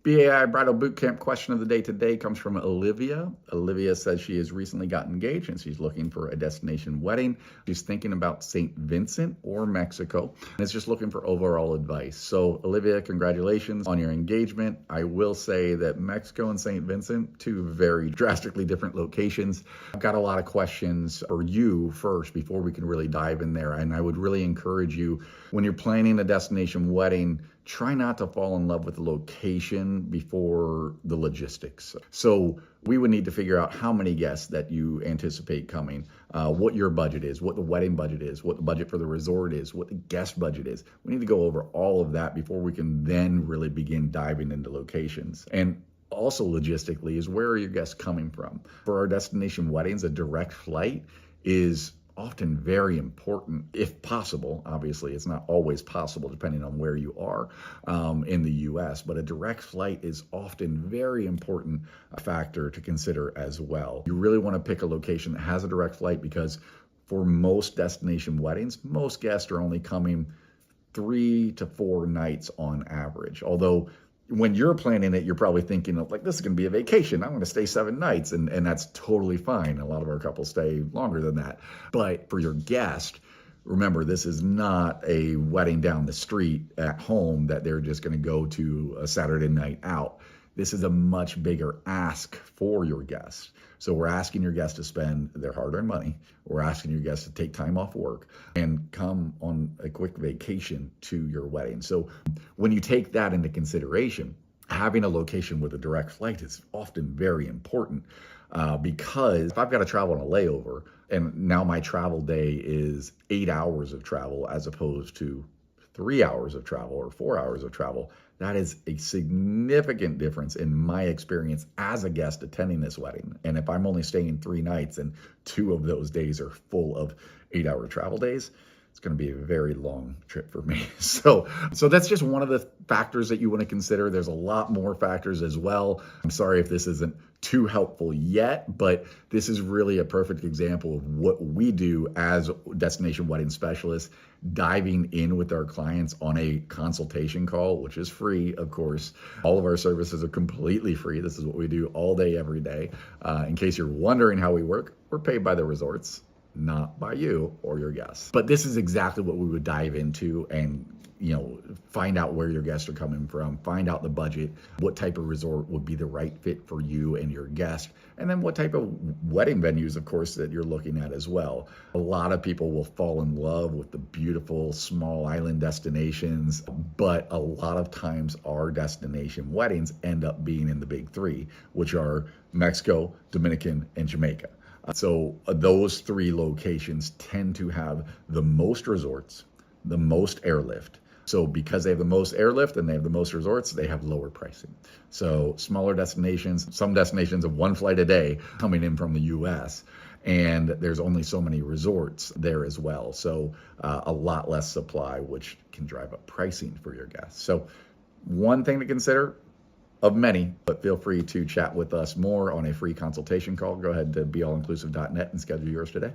BAI Bridal Bootcamp question of the day today comes from Olivia. Olivia says she has recently gotten engaged and she's looking for a destination wedding. She's thinking about St. Vincent or Mexico and is just looking for overall advice. So Olivia, congratulations on your engagement. I will say that Mexico and St. Vincent, two very drastically different locations. I've got a lot of questions for you first before we can really dive in there. And I would really encourage you, when you're planning a destination wedding, try not to fall in love with the location before the logistics. So we would need to figure out how many guests that you anticipate coming, what your budget is, what the wedding budget is, what the budget for the resort is, what the guest budget is. We need to go over all of that before we can then really begin diving into locations. And also logistically is, where are your guests coming from? For our destination weddings, a direct flight is often very important, if possible. Obviously, it's not always possible depending on where you are in the US, but a direct flight is often very important factor to consider as well. You really want to pick a location that has a direct flight, because for most destination weddings, most guests are only coming 3 to 4 nights on average. Although when you're planning it, you're probably thinking of, like, this is going to be a vacation. I'm going to stay 7 nights, and that's totally fine. A lot of our couples stay longer than that. But for your guest, remember, this is not a wedding down the street at home that they're just going to go to a Saturday night out. This is a much bigger ask for your guests. So we're asking your guests to spend their hard-earned money. We're asking your guests to take time off work and come on a quick vacation to your wedding. So when you take that into consideration, having a location with a direct flight is often very important, because if I've got to travel on a layover and now my travel day is 8 hours of travel as opposed to 3 hours of travel or 4 hours of travel, that is a significant difference in my experience as a guest attending this wedding. And if I'm only staying 3 nights and 2 of those days are full of 8-hour travel days, it's going to be a very long trip for me. So that's just one of the factors that you want to consider. There's a lot more factors as well. I'm sorry if this isn't too helpful yet, but this is really a perfect example of what we do as destination wedding specialists, diving in with our clients on a consultation call, which is free, of course. All of our services are completely free. This is what we do all day, every day. In case you're wondering how we work, we're paid by the resorts, not by you or your guests. But this is exactly what we would dive into and, find out where your guests are coming from, find out the budget, what type of resort would be the right fit for you and your guest, and then what type of wedding venues, of course, that you're looking at as well. A lot of people will fall in love with the beautiful small island destinations, but a lot of times our destination weddings end up being in the big 3, which are Mexico, Dominican, and Jamaica. So those 3 locations tend to have the most resorts, the most airlift. So because they have the most airlift and they have the most resorts, they have lower pricing. So smaller destinations, some destinations of 1 flight a day coming in from the US, and there's only so many resorts there as well. So a lot less supply, which can drive up pricing for your guests. So one thing to consider, of many, but feel free to chat with us more on a free consultation call. Go ahead to beallinclusive.net and schedule yours today.